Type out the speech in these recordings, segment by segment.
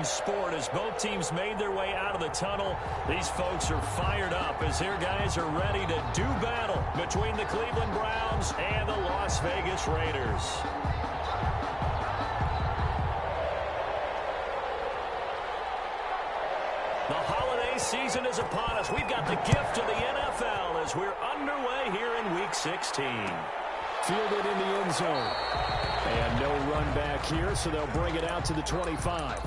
in sport as both teams made their way out of the tunnel. These folks are fired up as their guys are ready to do battle between the Cleveland Browns and the Las Vegas Raiders. The holiday season is upon us. We've got the gift of the NFL as we're underway here in Week 16. Fielded in the end zone. And no run back here, so they'll bring it out to the 25.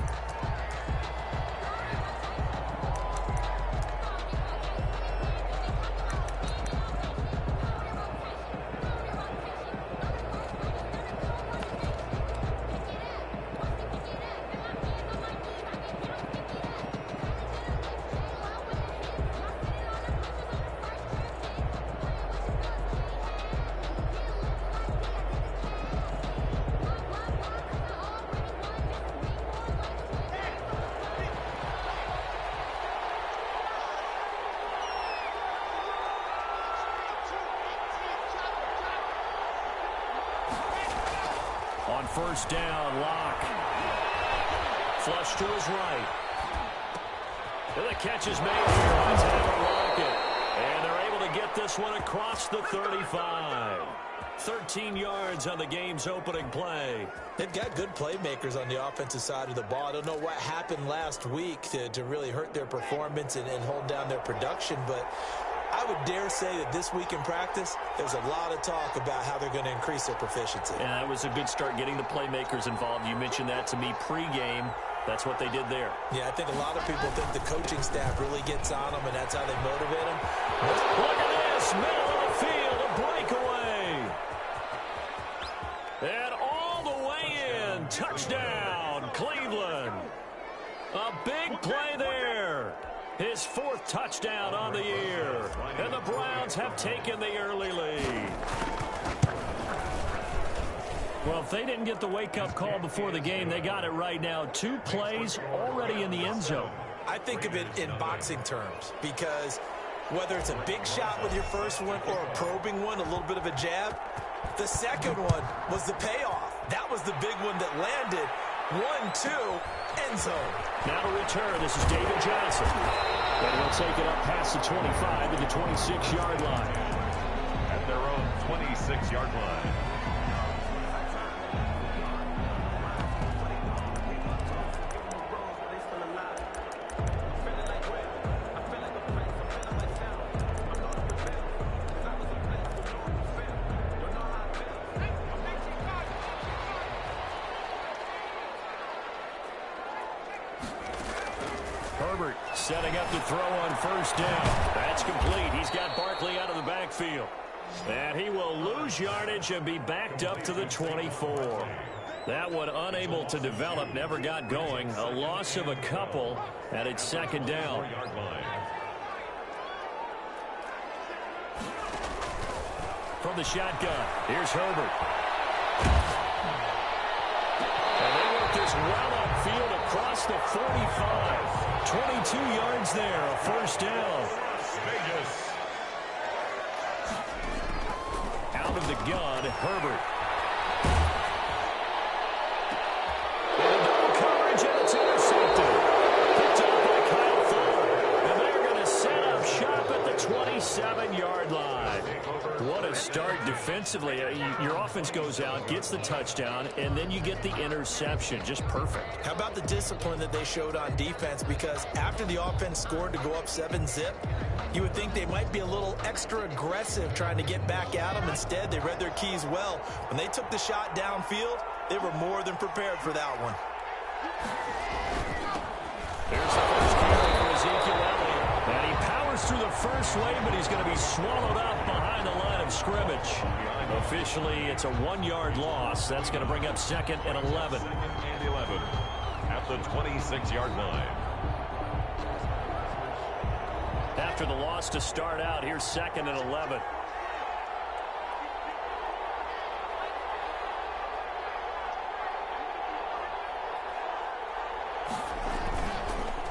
On first down, Locke. Flush to his right. And the catch is made here by Tyler Lockett. And they're able to get this one across the 35. 13 yards on the game's opening play. They've got good playmakers on the offensive side of the ball. I don't know what happened last week to really hurt their performance and hold down their production, but I would dare say that this week in practice, there's a lot of talk about how they're going to increase their proficiency. And that was a good start getting the playmakers involved. You mentioned that to me pregame. That's what they did there. Yeah, I think a lot of people think the coaching staff really gets on them, and that's how they motivate them. Look at this, middle of the field, a breakaway. And all the way in, touchdown, Cleveland. A big play there. His fourth touchdown on the year. And the Browns have taken the early lead. Well, if they didn't get the wake-up call before the game, they got it right now. 2 plays already in the end zone. I think of it in boxing terms because whether it's a big shot with your first one or a probing one, a little bit of a jab, the second one was the payoff. That was the big one that landed. 1-2, end zone. Now to return, this is David Johnson. And he'll take it up past the 25 to the 26-yard line. At their own 26-yard line. Herbert setting up to throw on first down. That's complete. He's got Barkley out of the backfield. And he will lose yardage and be backed up to the 24. That one unable to develop, never got going. A loss of a couple, and it's second down. From the shotgun, here's Herbert. And they work this well upfield across the 45. 22 yards there, a first down. Vegas. Out of the gun, Herbert. And coverage, and it's intercepted. Picked up by Kyle Fuller. And they're going to set up shop at the 27-yard line. What a start defensively. Your offense goes out, gets the touchdown, and then you get the interception. Just perfect. How about the discipline that they showed on defense? Because after the offense scored to go up 7-zip, you would think they might be a little extra aggressive trying to get back at them. Instead, they read their keys well. When they took the shot downfield, they were more than prepared for that one. There's the first carry for Ezekiel Elliott. And he powers through the first wave, but he's going to be swallowed up behind the line of scrimmage. Officially, it's a 1-yard loss. That's going to bring up second and 11. And 11 at the 26-yard line. After the loss to start out, here's second and 11.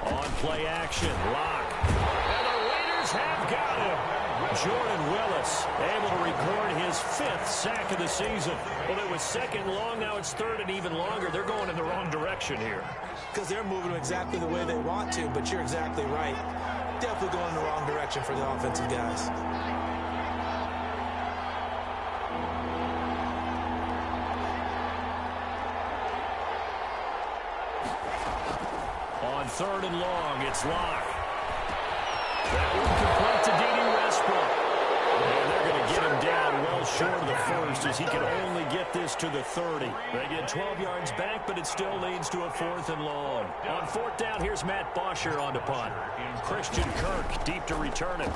On play action, Locke. And the Raiders have got him. Jordan Willis able to record his 5th sack of the season. Well, it was second long. Now it's third and even longer. They're going in the wrong direction here. Because they're moving exactly the way they want to, but you're exactly right. Definitely going in the wrong direction for the offensive guys. On third and long, it's Locke. That one complete to D.D. Westbrook. And they're going to get him down well short of the first as he can only get this to the 30. They get 12 yards back, but it still leads to a 4th and long. On 4th down, here's Matt Bosher on the punt. Christian Kirk deep to return it.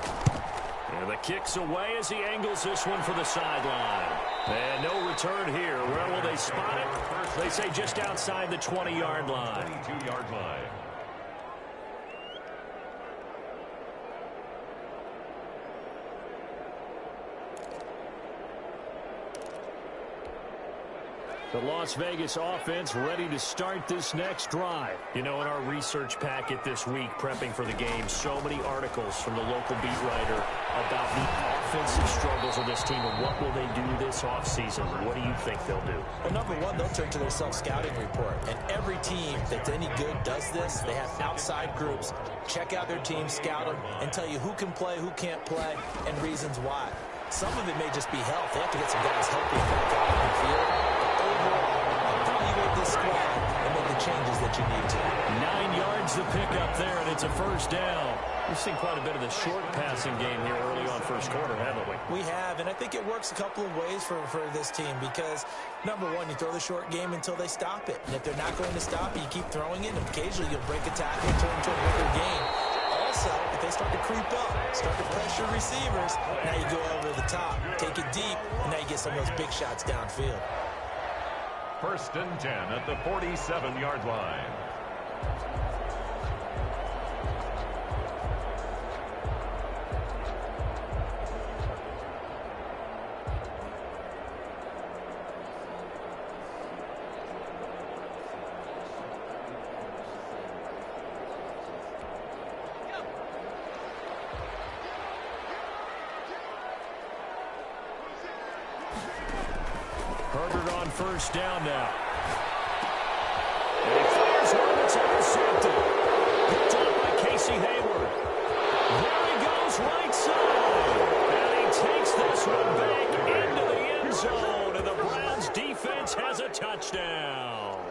And the kick's away as he angles this one for the sideline. And no return here. Where will they spot it? They say just outside the 20-yard line. 22-yard line. The Las Vegas offense ready to start this next drive. You know, in our research packet this week, prepping for the game, so many articles from the local beat writer about the offensive struggles of this team and what will they do this offseason. What do you think they'll do? Well, number one, they'll turn to their self-scouting report. And every team that's any good does this. They have outside groups. Check out their team, scout them, and tell you who can play, who can't play, and reasons why. Some of it may just be health. They have to get some guys healthy and back out on the field. Evaluate this squad and make the changes that you need to. 9 yards to pick up there, and it's a first down. We've seen quite a bit of the short passing game here early on first quarter, haven't we? We have, and I think it works a couple of ways for this team because, number one, you throw the short game until they stop it. And if they're not going to stop it, you keep throwing it, and occasionally you'll break a tackle and turn into a bigger game. Also, if they start to creep up, start to pressure receivers, now you go over the top, take it deep, and now you get some of those big shots downfield. 1st and 10 at the 47-yard line. Herbert on first down now. And he fires one that's intercepted. Picked up by Casey Hayward. There he goes right side. And he takes this one back into the end zone. And the Browns defense has a touchdown.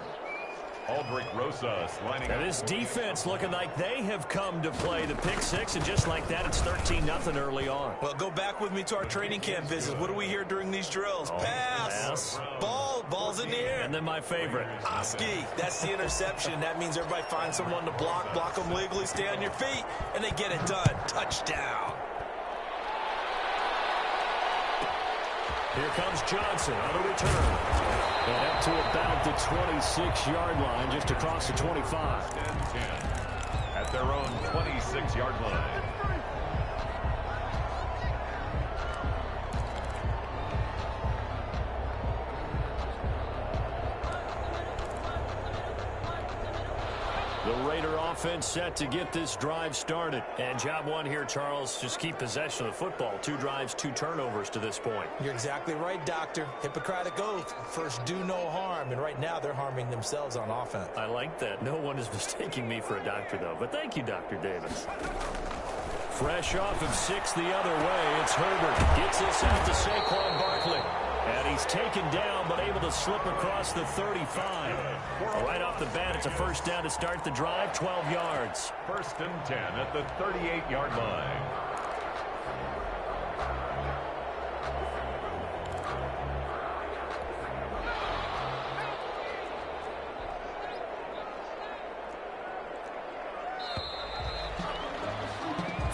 Aldrich Rosas lining Now up. this defense looking like they have come to play the pick six, and just like that, it's 13-0 early on. Well, go back with me to our training camp visits. What do we hear during these drills? Pass. Ball's in the air. And then my favorite. Oski, that's the interception. That means everybody finds someone to block them legally, stay on your feet, and they get it done. Touchdown. Here comes Johnson on the return. And up to about the 26-yard line, just across the 25. 10 at their own 26-yard line. The Raider offense set to get this drive started. And job one here, Charles, just keep possession of the football. 2 drives, 2 turnovers to this point. You're exactly right, Doctor. Hippocratic oath. First, do no harm. And right now, they're harming themselves on offense. I like that. No one is mistaking me for a doctor, though. But thank you, Dr. Davis. Fresh off of 6 the other way, it's Herbert. Gets this out to Saquon Barkley. And he's taken down, but able to slip across the 35. Right off the bat, it's a first down to start the drive, 12 yards. 1st and 10 at the 38-yard line.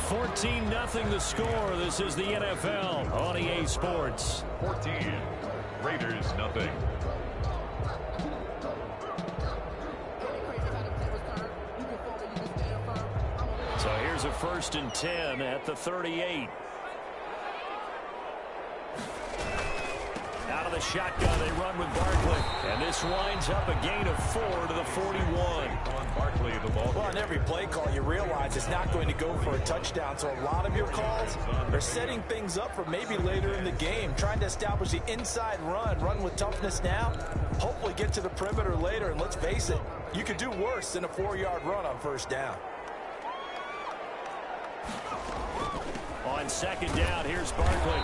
$14-0 the score. This is the NFL on EA Sports. 14. Raiders nothing. So here's a 1st and 10 at the 38. Out of the shotgun, they run with Barkley. And this winds up a gain of 4 to the 41. On Barkley, the ball. Well, on every play call, you realize it's not going to go for a touchdown. So a lot of your calls are setting things up for maybe later in the game, trying to establish the inside run with toughness now, hopefully get to the perimeter later. And let's face it, you could do worse than a 4-yard run on first down. On second down, here's Barkley.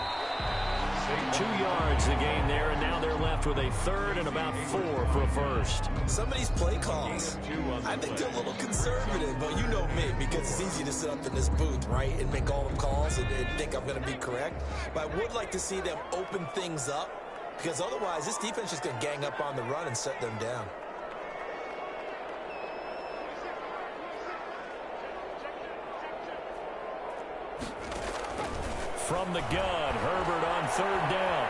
2 yards the gain there, and now they're left with a third and about 4 for a first. Some of these play calls, I think they're a little conservative, but you know me, because it's easy to sit up in this booth, right, and make all the calls and think I'm going to be correct. But I would like to see them open things up, because otherwise this defense is just going to gang up on the run and set them down. From the gun, Herbert on third down.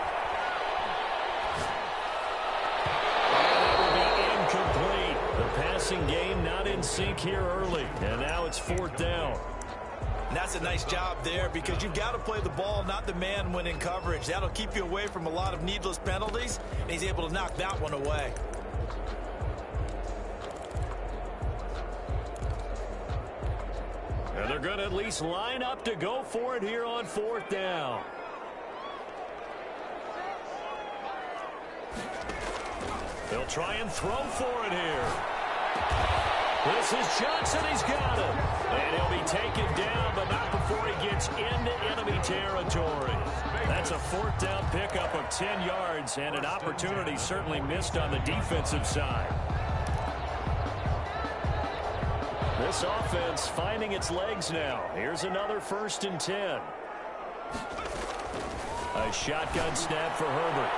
And that will be incomplete. The passing game not in sync here early, and now it's fourth down. And that's a nice job there, because you've got to play the ball, not the man when in coverage. That'll keep you away from a lot of needless penalties, and he's able to knock that one away. And they're going to at least line up to go for it here on fourth down. They'll try and throw for it here. This is Johnson. He's got him. And he'll be taken down, but not before he gets into enemy territory. That's a fourth down pickup of 10 yards, and an opportunity certainly missed on the defensive side. This offense finding its legs now. Here's another 1st and 10. A shotgun snap for Herbert.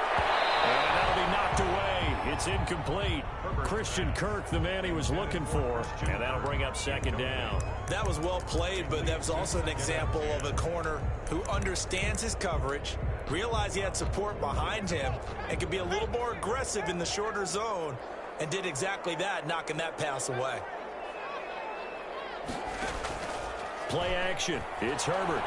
And that'll be knocked away. It's incomplete. Christian Kirk, the man he was looking for. And that'll bring up second down. That was well played, but that was also an example of a corner who understands his coverage, realized he had support behind him, and could be a little more aggressive in the shorter zone, and did exactly that, knocking that pass away. Play action. It's Herbert.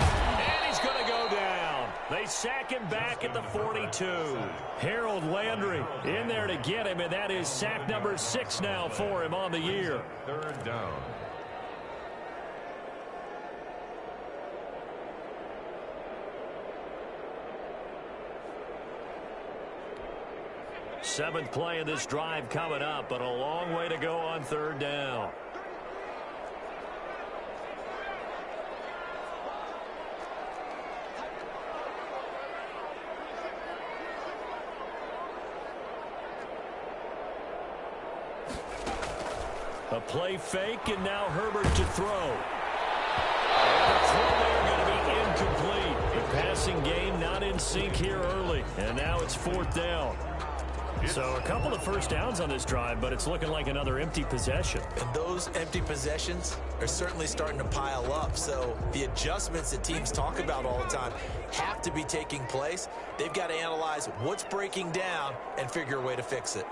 And he's going to go down. They sack him back at the 42. Harold Landry in there to get him, and that is sack number 6 now for him on the year. Third down. Seventh play of this drive coming up, but a long way to go on third down. A play fake, and now Herbert to throw. And the throw there going to be incomplete. The passing game not in sync here early, and now it's fourth down. So a couple of first downs on this drive, but it's looking like another empty possession. And those empty possessions are certainly starting to pile up. So the adjustments that teams talk about all the time have to be taking place. They've got to analyze what's breaking down and figure a way to fix it.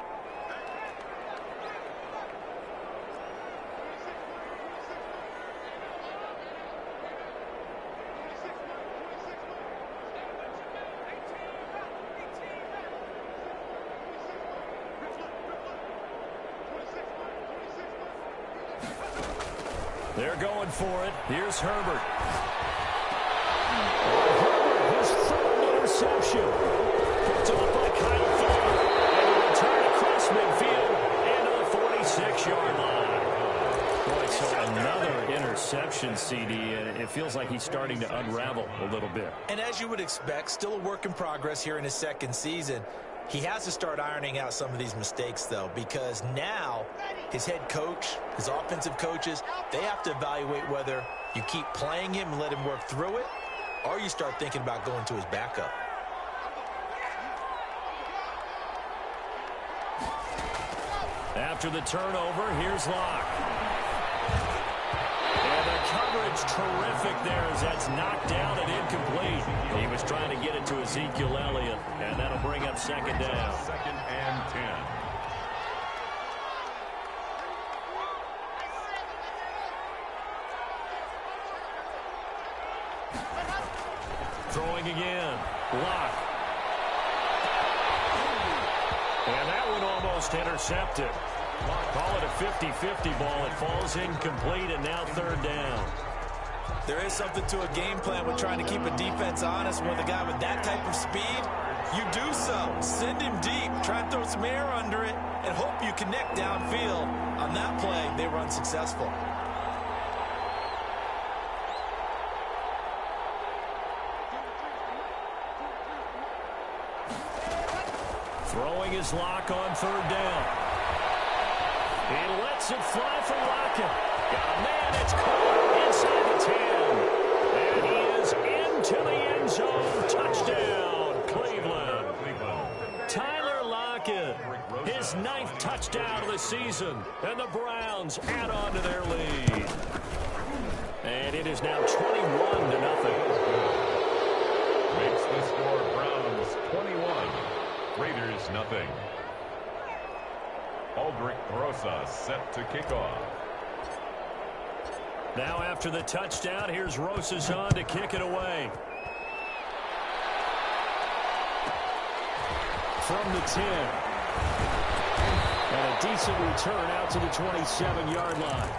They're going for it. Here's Herbert. Herbert, his third interception. Picked off by Kyle Fuller. And a return across midfield into the 46-yard line. Boy, so another interception, CD, and it feels like he's starting to unravel a little bit. And as you would expect, still a work in progress here in his second season. He has to start ironing out some of these mistakes, though, because now his head coach, his offensive coaches, they have to evaluate whether you keep playing him and let him work through it, or you start thinking about going to his backup. After the turnover, here's Locke. And the coverage terrific there as that's knocked down and incomplete. He was trying to get it to Ezekiel Elliott, and that'll bring up second down. 2nd and 10. Throwing again. Locke. And that one almost intercepted. Call it a 50-50 ball. It falls incomplete, and now third down. There is something to a game plan with trying to keep a defense honest. With a guy with that type of speed, you do so. Send him deep. Try and throw some air under it and hope you connect downfield. On that play, they run successful. Throwing his lock on third down. He lets it fly for Lockett. Oh, man, it's caught inside the 10. And he is into the end zone. Touchdown, Cleveland. Tyler Lockett, his 9th touchdown of the season. And the Browns add on to their lead. And it is now 21-0. Makes the score Browns 21. Raiders nothing. Aldrich Rosa set to kick off. Now after the touchdown, here's Rosas on to kick it away. From the 10. And a decent return out to the 27-yard line.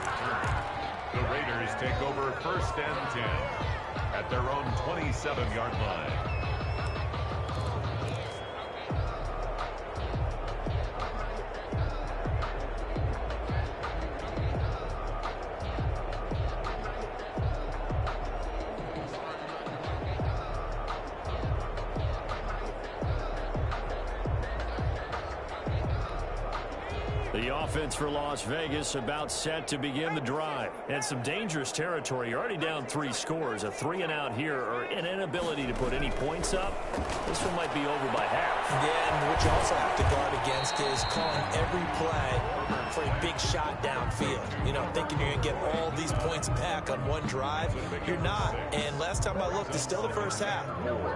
The Raiders take over 1st and 10 at their own 27-yard line. The offense for Las Vegas about set to begin the drive. And some dangerous territory. You're already down 3 scores. A 3-and-out here or an inability to put any points up. This one might be over by half. Yeah, and what you also have to guard against is calling every play for a big shot downfield. You know, thinking you're going to get all these points back on one drive. You're not. And last time I looked, it's still the first half.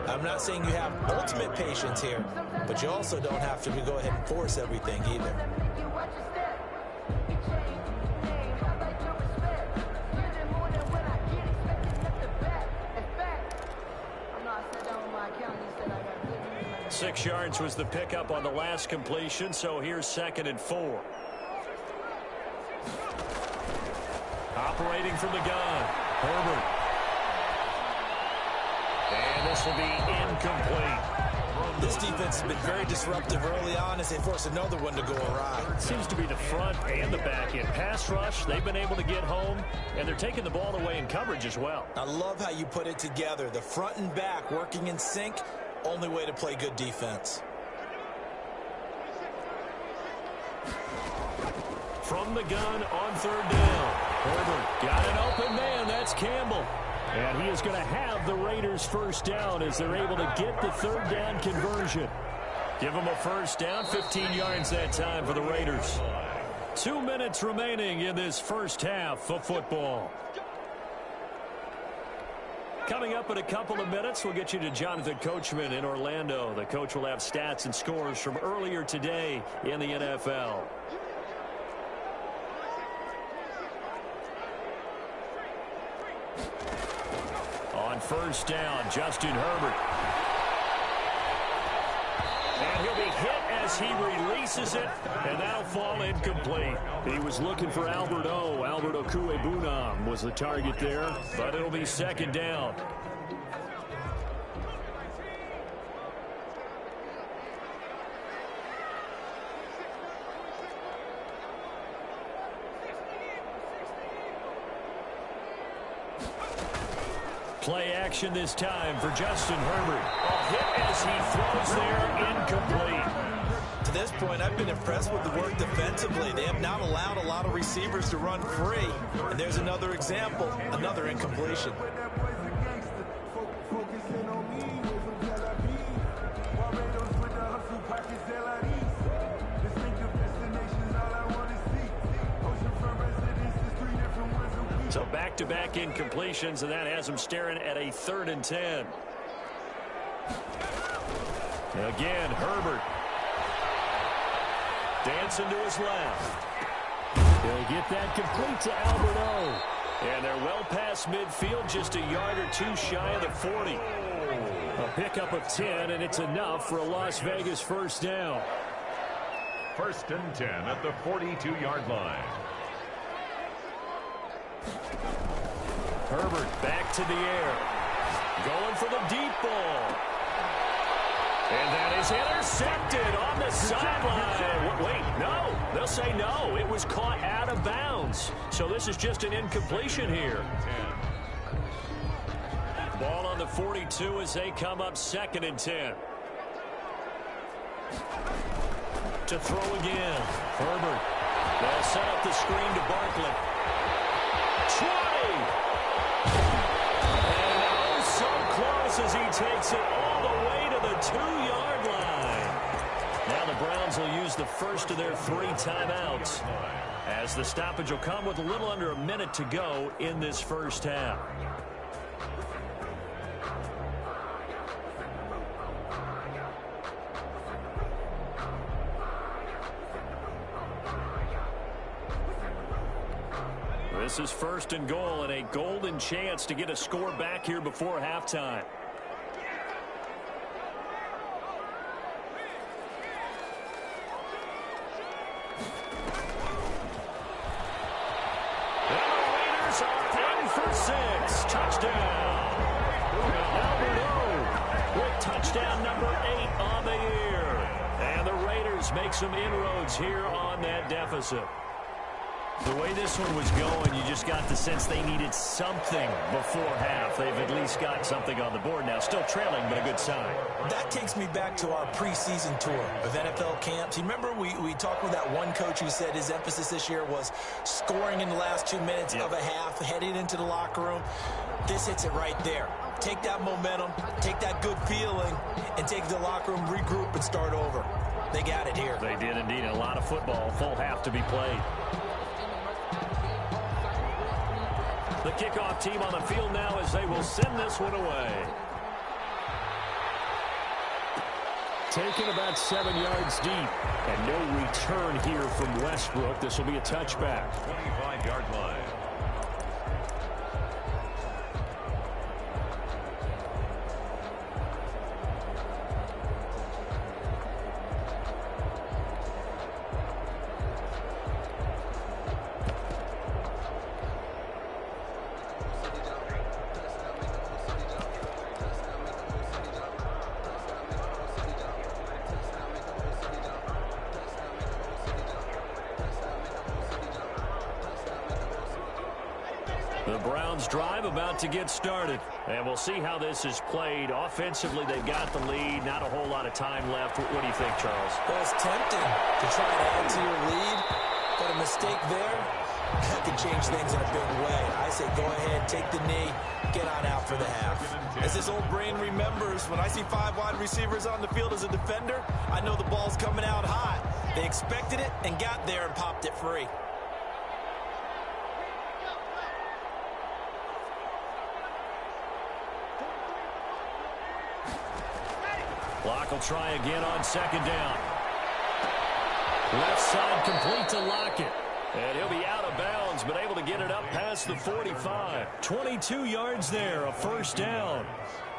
I'm not saying you have ultimate patience here, but you also don't have to go ahead and force everything either. Six yards was the pickup on the last completion, so here's 2nd and 4. Operating from the gun, Herbert. And this will be incomplete. This defense has been very disruptive early on as they force another one to go awry. It seems to be the front and the back end. Pass rush, they've been able to get home, and they're taking the ball away in coverage as well. I love how you put it together. The front and back working in sync. Only way to play good defense. From the gun on third down. Herbert got an open man. That's Campbell. And he is going to have the Raiders first down as they're able to get the third down conversion. Give them a first down, 15 yards that time for the Raiders. 2 minutes remaining in this first half of football. Coming up in a couple of minutes, we'll get you to Jonathan Coachman in Orlando. The coach will have stats and scores from earlier today in the NFL. On first down, Justin Herbert. And he'll be hit as he releases it, and that'll fall incomplete. He was looking for Albert O. Albert Okuebunam was the target there, but it'll be 2nd down. Play action this time for Justin Herbert. A hit as he throws there, incomplete. To this point, I've been impressed with the work defensively. They have not allowed a lot of receivers to run free. And there's another example, another incompletion. So back-to-back incompletions, and that has him staring at a 3rd and 10. Again, Herbert. Dancing to his left. He'll get that complete to Albert O. And they're well past midfield, just a yard or two shy of the 40. A pickup of 10, and it's enough for a Las Vegas first down. First and 10 at the 42-yard line. Herbert back to the air. Going for the deep ball. And that is intercepted on the sideline. Wait, no. They'll say no. It was caught out of bounds. So this is just an incompletion here. Ball on the 42 as they come up 2nd and 10. To throw again. Herbert. They'll set up the screen to Barkley. 20. And oh, so close as he takes it all the way to the 2-yard line. Now the Browns will use the first of their 3 timeouts, as the stoppage will come with a little under a minute to go in this first half. This is 1st and goal and a golden chance to get a score back here before halftime. And the Raiders are in for 6. Touchdown. Albert O with touchdown number 8 on the year. And the Raiders make some inroads here on that deficit. The way this one was going, you just got the sense they needed something before half. They've at least got something on the board now. Still trailing, but a good sign. That takes me back to our preseason tour of NFL camps. You remember we talked with that one coach who said his emphasis this year was scoring in the last 2 minutes of a half, heading into the locker room. This hits it right there. Take that momentum, take that good feeling, and take the locker room, regroup, and start over. They got it here. They did indeed. A lot of football, full half to be played. The kickoff team on the field now as they will send this one away. Taken about 7 yards deep. And no return here from Westbrook. This will be a touchback. 25-yard line. The Browns drive about to get started. And we'll see how this is played. Offensively, they've got the lead. Not a whole lot of time left. What do you think, Charles? Well, it's tempting to try to add to your lead, but a mistake there, that could change things in a big way. I say go ahead, take the knee, get on out for the half. As this old brain remembers, when I see 5 wide receivers on the field as a defender, I know the ball's coming out hot. They expected it and got there and popped it free. Locke will try again on 2nd down. Left side complete to Lockett. And he'll be out of bounds, but able to get it up past the 45. 22 yards there, a first down.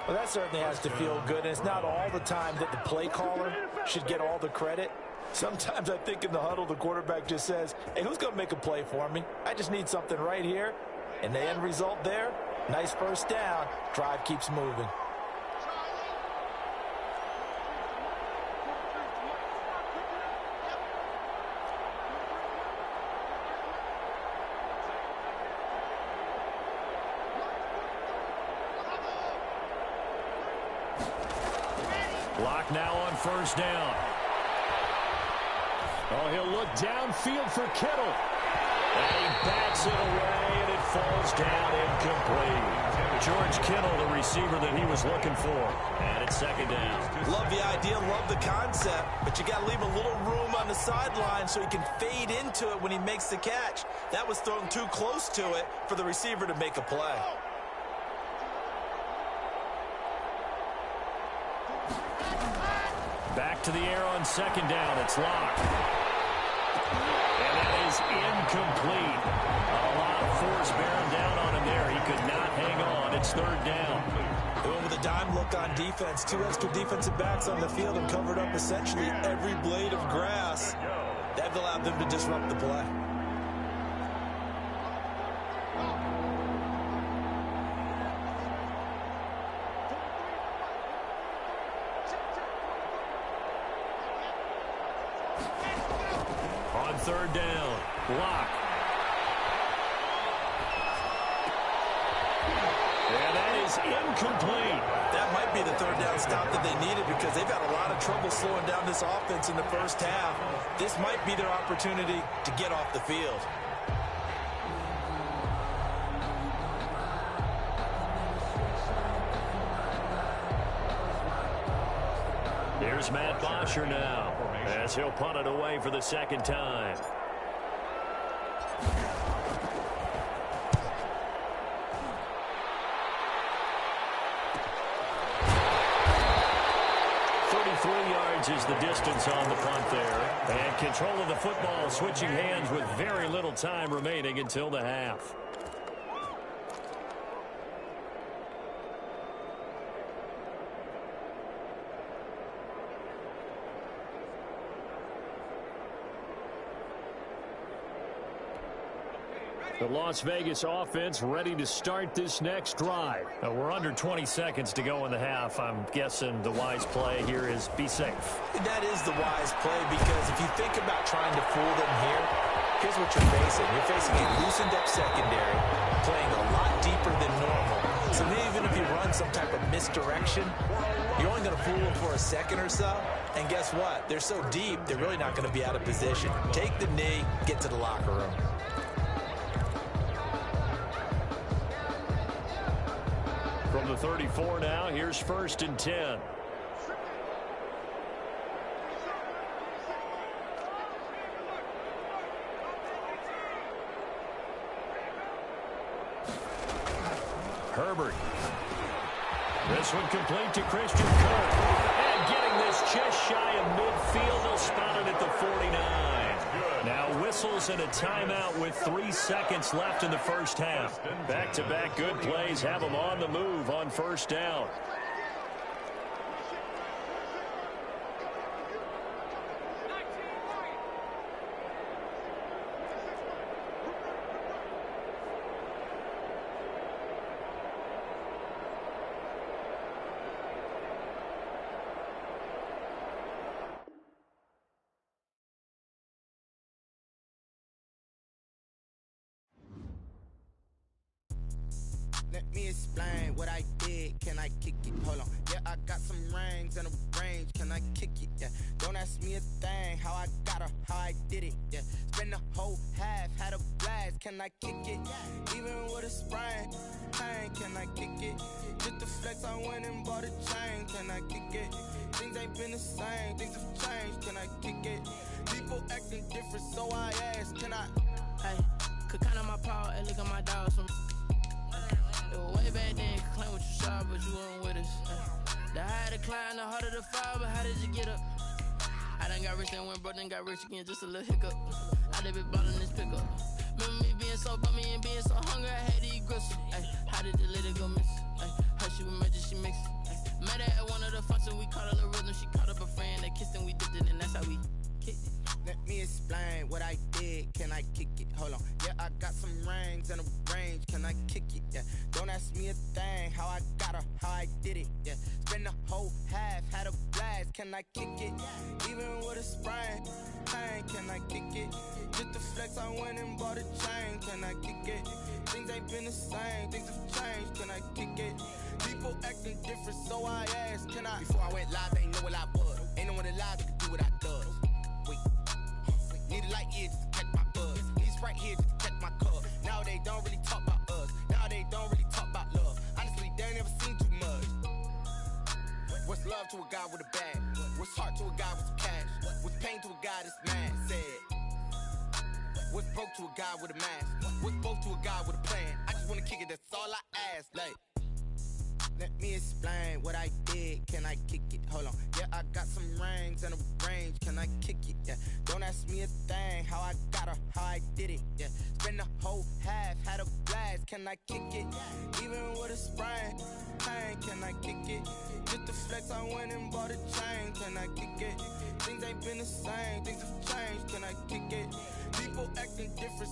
Well, that certainly has to feel good, and it's not all the time that the play caller should get all the credit. Sometimes I think in the huddle, the quarterback just says, hey, who's going to make a play for me? I just need something right here. And the end result there, nice first down. Drive keeps moving. Locke now on 1st down. Oh, he'll look downfield for Kittle. And he bats it away, and it falls down incomplete. George Kittle, the receiver that he was looking for. And it's 2nd down. Love the idea, love the concept, but you got to leave a little room on the sideline so he can fade into it when he makes the catch. That was thrown too close to it for the receiver to make a play. Back to the air on 2nd down. It's Locke. And that is incomplete. A lot of force bearing down on him there. He could not hang on. It's 3rd down. Going with a dime look on defense. 2 extra defensive backs on the field and covered up essentially every blade of grass. allowed them to disrupt the play. On third down, block. And that is incomplete. That might be the third down stop that they needed because they've had a lot of trouble slowing down this offense in the first half. This might be their opportunity to get off the field. Here's Matt Bosher now as he'll punt it away for the second time. Is the distance on the punt there. And control of the football switching hands with very little time remaining until the half. The Las Vegas offense ready to start this next drive. We're under 20 seconds to go in the half. I'm guessing the wise play here is be safe. That is the wise play because if you think about trying to fool them here, here's what you're facing. You're facing a loosened up secondary, playing a lot deeper than normal. So even if you run some type of misdirection, you're only going to fool them for a second or so. And guess what? They're so deep, they're really not going to be out of position. Take the knee, get to the locker room. From the 34 now, here's 1st and 10. Herbert. This one complete to Christian Kirk. And getting this just shy of midfield, they'll spot it at the 49. Now whistles and a timeout with 3 seconds left in the first half. Back-to-back good plays have them on the move on first down. Let me explain what I did. Can I kick it? Hold on. Yeah, I got some rings and a range. Can I kick it? Yeah. Don't ask me a thing. How I got her, how I did it. Yeah. Spend the whole half, had a blast. Can I kick it? Even with a sprain, pain. Can I kick it? Just the flex, I went and bought a chain. Can I kick it? Things ain't been the same. Things have changed. Can I kick it? People acting different, so I asked. Can I? Hey, could count on my power and look at my dogs from. Way back then, could claim what you saw, but you weren't with us. The higher the climb, the harder the fall, but how did you get up? I done got rich and went broke, then got rich again, just a little hiccup. I done been ballin' this pickup. Remember me being so bummy and being so hungry, I had to eat gristle. How did the lady go miss? How she was magic, she mixed. Met her at one of the functions, we caught her the rhythm, she caught up a friend, they kissed and we dipped it, and that's how we kicked it. Let me explain what I did. Can I kick it? Hold on. Yeah, I got some rings and a range. Can I kick it? Yeah. Don't ask me a thing. How I got her, how I did it. Yeah. Spend the whole half, had a blast. Can I kick it? Even with a sprain, pain. Can I kick it? Just the flex, I went and bought a chain. Can I kick it? Things ain't been the same. Things have changed. Can I kick it? People acting different, so I asked. Can I? Before I went live, they ain't know what I was. Ain't no one alive that could do what I does. Wait. Need a light here just to catch my buzz. Need Sprite here just to catch my cup. Now they don't really talk about us. Now they don't really talk about love. Honestly, they ain't never seen too much. What's love to a guy with a bag? What's heart to a guy with some cash? What's pain to a guy that's mad? Said. What's broke to a guy with a mask? What's broke to a guy with a plan? I just wanna kick it, that's all I ask. Like, Let me explain what I did. Can I kick it? Hold on. Yeah, I got some rings and a range. Can I kick it? Yeah. Don't ask me a thing. How I got her, how I did it. Yeah. Spend the whole half, had a blast. Can I kick it? Even with a sprain. Pain, can I kick it? Just the flex, I went and bought a chain. Can I kick it? Things ain't been the same. Things have changed. Can I kick it? People acting different.